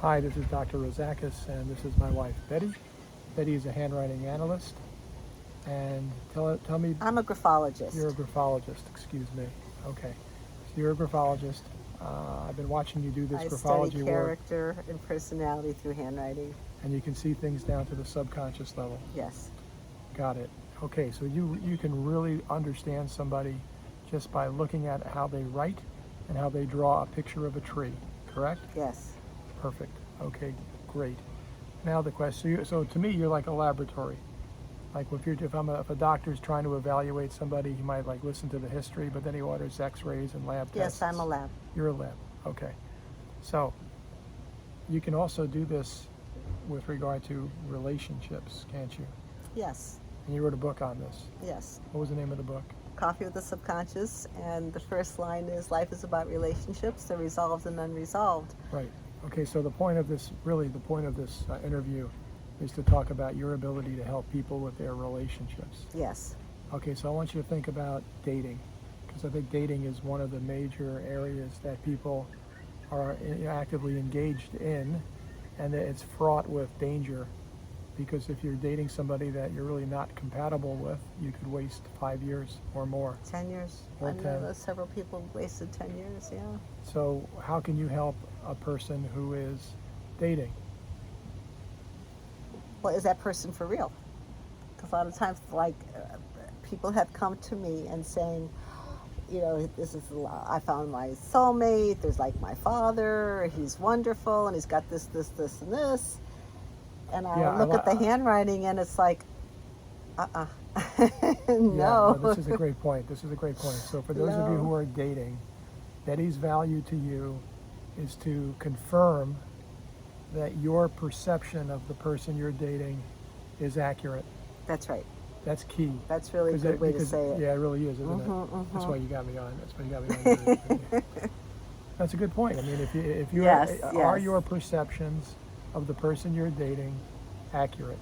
Hi, this is Dr. Rozakis, and this is my wife, Betty. Betty is a handwriting analyst. And tell me, I'm a graphologist. you're a graphologist, excuse me. Okay, so you're a graphologist. I've been watching you do this I graphology study work, character and personality through handwriting. and you can see things down to the subconscious level. Yes. Got it. Okay, so you can really understand somebody just by looking at how they write and how they draw a picture of a tree, correct? Yes. Perfect. Okay, great. Now the question. So to me, you're like a laboratory. Like if a doctor's trying to evaluate somebody, he might like listen to the history, but then he orders X-rays and lab tests. Yes, I'm a lab. You're a lab. Okay. So you can also do this with regard to relationships, can't you? Yes. And you wrote a book on this. Yes. What was the name of the book? Coffee with the Subconscious, and the first line is life is about relationships, the resolved and unresolved. Right. Okay, so the point of this interview is to talk about your ability to help people with their relationships. Yes. Okay, so I want you to think about dating, because I think dating is one of the major areas that people are actively engaged in, and that it's fraught with danger, because if you're dating somebody that you're really not compatible with, you could waste 5 years or more. 10 years. Or I know 10. that several people wasted 10 years, yeah. So how can you help a person who is dating? Well, is that person for real? Because a lot of times, people have come to me and saying, I found my soulmate, there's like my father, he's wonderful, and he's got this, and this. And I look at the handwriting and it's like, no. Yeah, no, this is a great point. So for those of you who are dating, Betty's value to you is to confirm that your perception of the person you're dating is accurate. That's right. That's key. That's really a good way to say it. Yeah, it really is, isn't it? Mm-hmm. That's why you got me on. That's a good point. I mean, if you Yes. are your perceptions of the person you're dating accurate?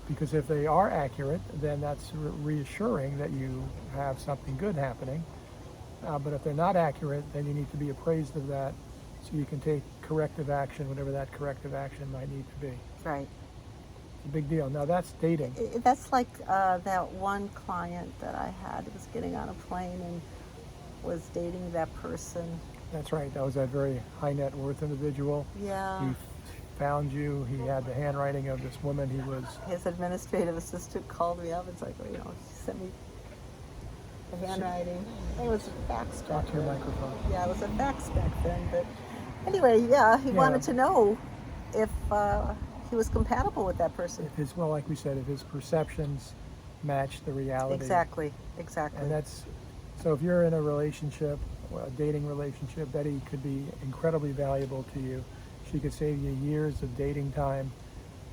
Because if they are accurate, then that's reassuring that you have something good happening. But if they're not accurate, then you need to be appraised of that so you can take corrective action, whatever that corrective action might need to be. Right. It's a big deal. Now that's dating. That's like that one client that I had was getting on a plane and was dating that person. That's right. That was that very high net worth individual. Yeah. He found you. He had the handwriting of this woman. His administrative assistant called me up. It's like, she sent me the handwriting. It was a fax back Talk to your then. microphone. Yeah, it was a fax back then. But anyway, he wanted to know if he was compatible with that person. Like we said, if his perceptions match the reality. Exactly. And so if you're in a relationship, a dating relationship, Betty could be incredibly valuable to you. She could save you years of dating time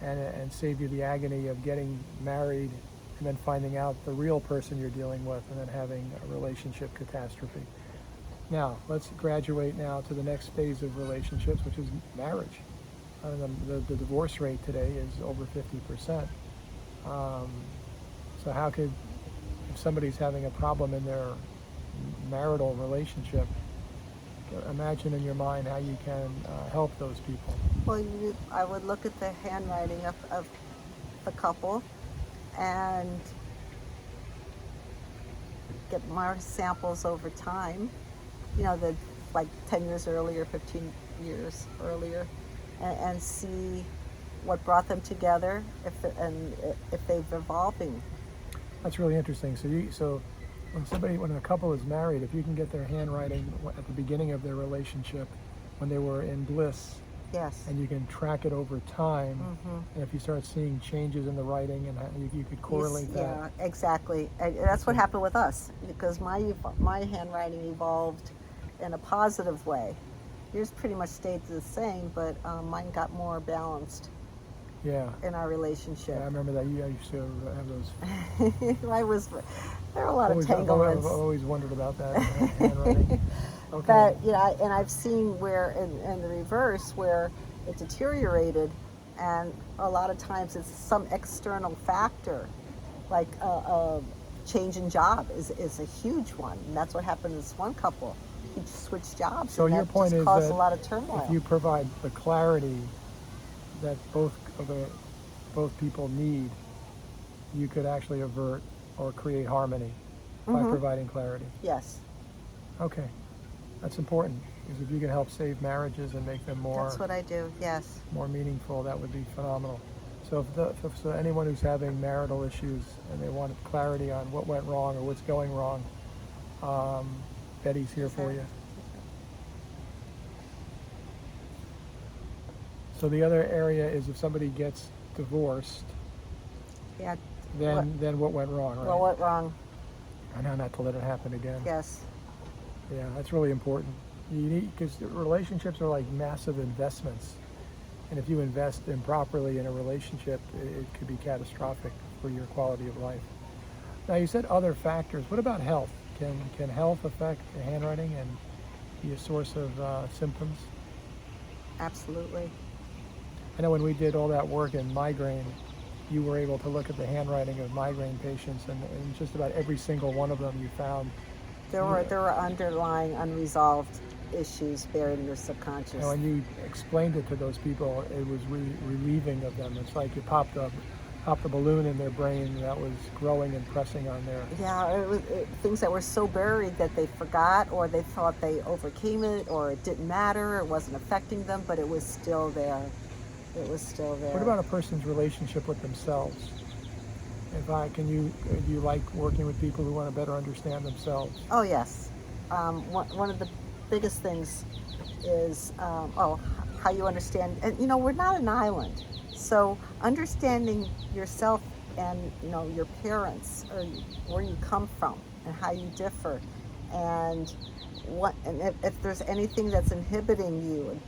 and save you the agony of getting married and then finding out the real person you're dealing with and then having a relationship catastrophe. Now, let's graduate now to the next phase of relationships, which is marriage. The divorce rate today is over 50%. So how could, if somebody's having a problem in their marital relationship, imagine in your mind how you can help those people. Well, I would look at the handwriting of the couple and get more samples over time, like 10 years earlier, 15 years earlier, and see what brought them together, if they've evolving. That's really interesting. So when a couple is married, if you can get their handwriting at the beginning of their relationship when they were in bliss, yes, and you can track it over time, and if you start seeing changes in the writing, and you could correlate that. Yeah, exactly. And that's what happened with us, because my handwriting evolved in a positive way. Yours pretty much stayed the same, but mine got more balanced. Yeah. In our relationship. Yeah, I remember that. You used to have those. There were a lot of entanglements. I've always wondered about that handwriting. Okay. But and I've seen where in the reverse where it deteriorated, and a lot of times it's some external factor, like a change in job is a huge one, and that's what happened to this one couple. he'd switch jobs. So and your that point just is caused that a lot of turmoil. if you provide the clarity that both people need, you could actually avert or create harmony by providing clarity. Yes, Okay, that's important, because if you can help save marriages and make them more that's what I do. Yes. more meaningful, that would be phenomenal. So so anyone who's having marital issues and they want clarity on what went wrong or what's going wrong, Betty's here for you. So the other area is if somebody gets divorced, Yeah. then what went wrong, right? Well, what wrong? I know, not to let it happen again. Yes. Yeah, that's really important. You need, because relationships are like massive investments, and if you invest improperly in a relationship, it could be catastrophic for your quality of life. Now, you said other factors. What about health? Can health affect the handwriting and be a source of symptoms? Absolutely. I know when we did all that work in migraine, you were able to look at the handwriting of migraine patients, and just about every single one of them you found. There were underlying unresolved issues buried in your subconscious. And when you explained it to those people, it was relieving of them. It's like you popped a balloon in their brain that was growing and pressing on there. Yeah, it was things that were so buried that they forgot, or they thought they overcame it, or it didn't matter, it wasn't affecting them, but it was still there. It was still there. What about a person's relationship with themselves? Do you like working with people who want to better understand themselves? Oh, yes. One of the biggest things is how you understand. And we're not an island, so understanding yourself and your parents, or where you come from, and how you differ, and if there's anything that's inhibiting you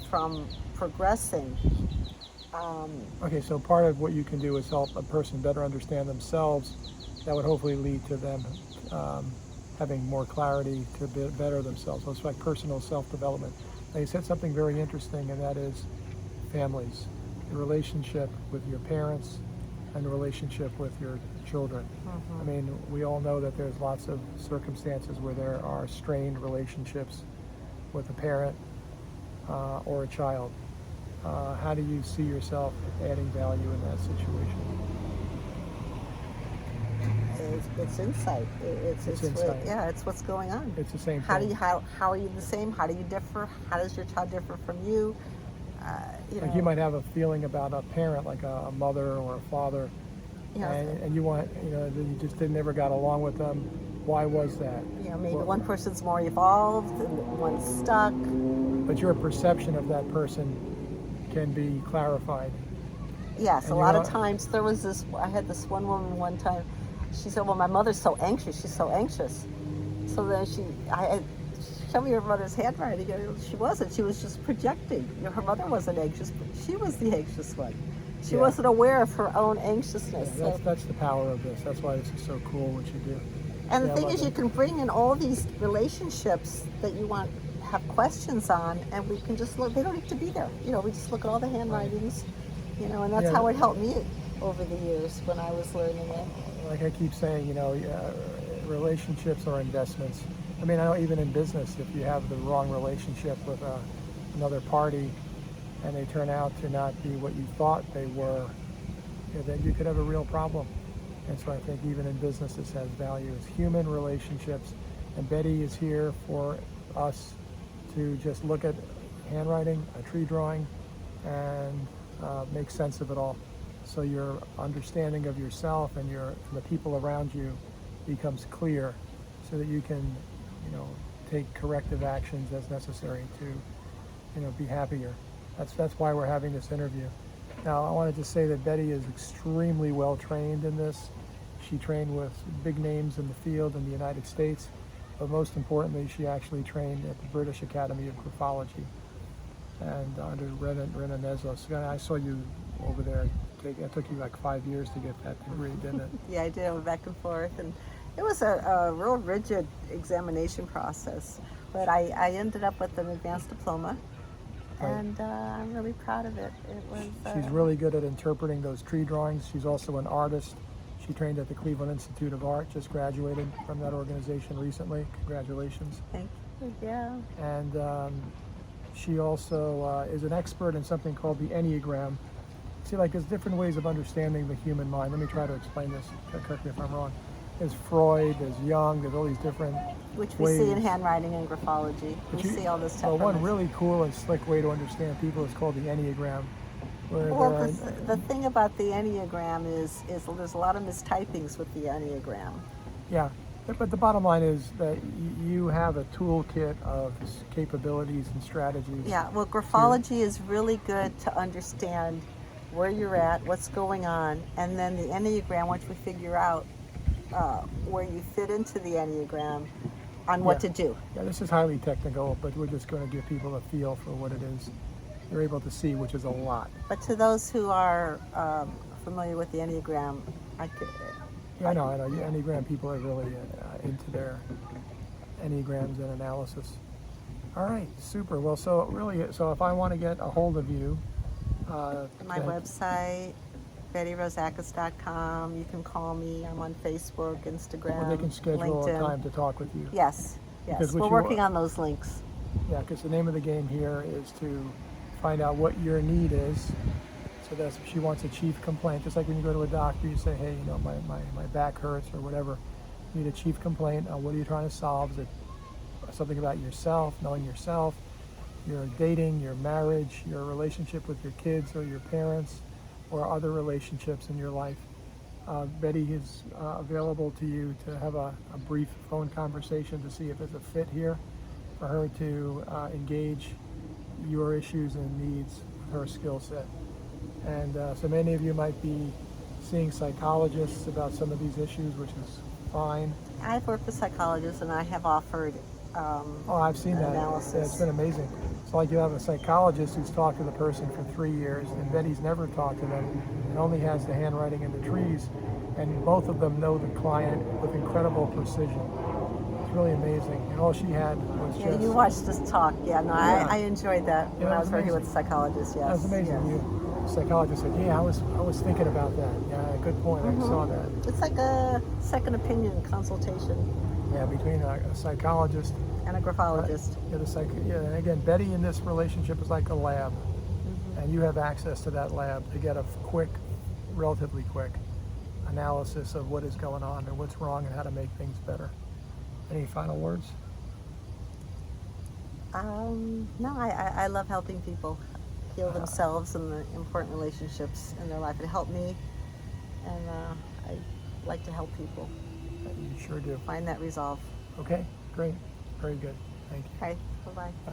from progressing. Okay, so part of what you can do is help a person better understand themselves. That would hopefully lead to them having more clarity to better themselves. So it's like personal self-development. Now, you said something very interesting, and that is families, the relationship with your parents and the relationship with your children. I mean, we all know that there's lots of circumstances where there are strained relationships with a parent or a child. How do you see yourself adding value in that situation? It's insight. It's insight. Yeah, it's what's going on. It's the same How thing. how are you the same? How do you differ? How does your child differ from you? Like you might have a feeling about a parent, like a mother or a father, and you want, you just never got along with them. Why was that? Maybe one person's more evolved and one's stuck. But your perception of that person can be clarified. Yes, And a lot of times I had this one woman one time, she said, well, my mother's so anxious, she's so anxious. So then show me your mother's handwriting. She wasn't, she was just projecting. Her mother wasn't anxious, but she was the anxious one. She wasn't aware of her own anxiousness. Yeah, that's the power of this. That's why this is so cool what you do. And the thing is, you can bring in all these relationships that you have questions on, and we can just look. They don't need to be there. We just look at all the handwritings, and that's how it helped me over the years when I was learning it. Like I keep saying, relationships are investments. I mean, I know even in business, if you have the wrong relationship with another party, and they turn out to not be what you thought they were, then you could have a real problem. And so I think even in business, this has value. It's human relationships. And Betty is here for us to just look at handwriting, a tree drawing, and make sense of it all. So your understanding of yourself and the people around you becomes clear, so that you can, take corrective actions as necessary to, be happier. That's why we're having this interview. Now, I wanted to say that Betty is extremely well trained in this. She trained with big names in the field in the United States, but most importantly, she actually trained at the British Academy of Graphology and under Rena Nezos. I saw you over there. It took you like 5 years to get that degree, didn't it? Yeah, I did. I went back and forth, and it was a real rigid examination process. But I ended up with an advanced diploma. Right. And I'm really proud of it. It was. She's really good at interpreting those tree drawings. She's also an artist. She trained at the Cleveland Institute of Art, just graduated from that organization recently. Congratulations. Thank Yeah. And she also is an expert in something called the Enneagram. See, like there's different ways of understanding the human mind. Let me try to explain this. Correct me if I'm wrong. There's Freud, there's Jung, there's all these different Which we ways. see in handwriting and graphology. But We see all this well, temperaments. one really cool and slick way to understand people is called the Enneagram. Where Well, there are, the thing about the Enneagram is there's a lot of mistypings with the Enneagram. yeah, but the bottom line is that you have a toolkit of capabilities and strategies. Yeah, well, graphology is really good to understand where you're at, what's going on, and then the Enneagram, once we figure out where you fit into the Enneagram, on what to Yeah. do. Yeah, this is highly technical, but we're just going to give people a feel for what it is you're able to see, which is a lot. But to those who are familiar with the Enneagram, I could. Yeah, I know. Enneagram people are really into their Enneagrams and analysis. All right, super. Well, so really, so if I want to get a hold of you, My website, BettyRozakis.com. You can call me. I'm on Facebook, Instagram, or they can schedule LinkedIn. a time to talk with you. Yes, Because yes. what We're you- working on those links. Yeah, because the name of the game here is to find out what your need is. So that's if she wants a chief complaint, just like when you go to a doctor, you say, hey, my back hurts or whatever. You need a chief complaint. What are you trying to solve? Is it something about yourself, knowing yourself, your dating, your marriage, your relationship with your kids or your parents, or other relationships in your life? Betty is available to you to have a brief phone conversation to see if there's a fit here for her to engage your issues and needs, her skill set. And so many of you might be seeing psychologists about some of these issues, which is fine. I've worked with psychologists, and I have offered Oh, I've seen that. analysis. Yeah, it's been amazing. It's like you have a psychologist who's talked to the person for 3 years, and Betty's never talked to them, and only has the handwriting in the trees, and both of them know the client with incredible precision. It's really amazing. And all she had was Yeah, just... you watched us talk. Yeah, no, Yeah. I enjoyed that Yeah, when I that was was working amazing. with a psychologist. Yes, That was amazing. yes. You, psychologist said, yeah, I was thinking about that. Yeah, good point. I saw that. It's like a second opinion consultation Yeah, between a psychologist, and a graphologist. and again, Betty in this relationship is like a lab, and you have access to that lab to get a quick, relatively quick analysis of what is going on and what's wrong and how to make things better. Any final words? No, I love helping people heal themselves and the important relationships in their life. It helped me, and I like to help people You sure do. find that resolve. Okay, great. Very good. Thank you. Okay, bye-bye. Bye.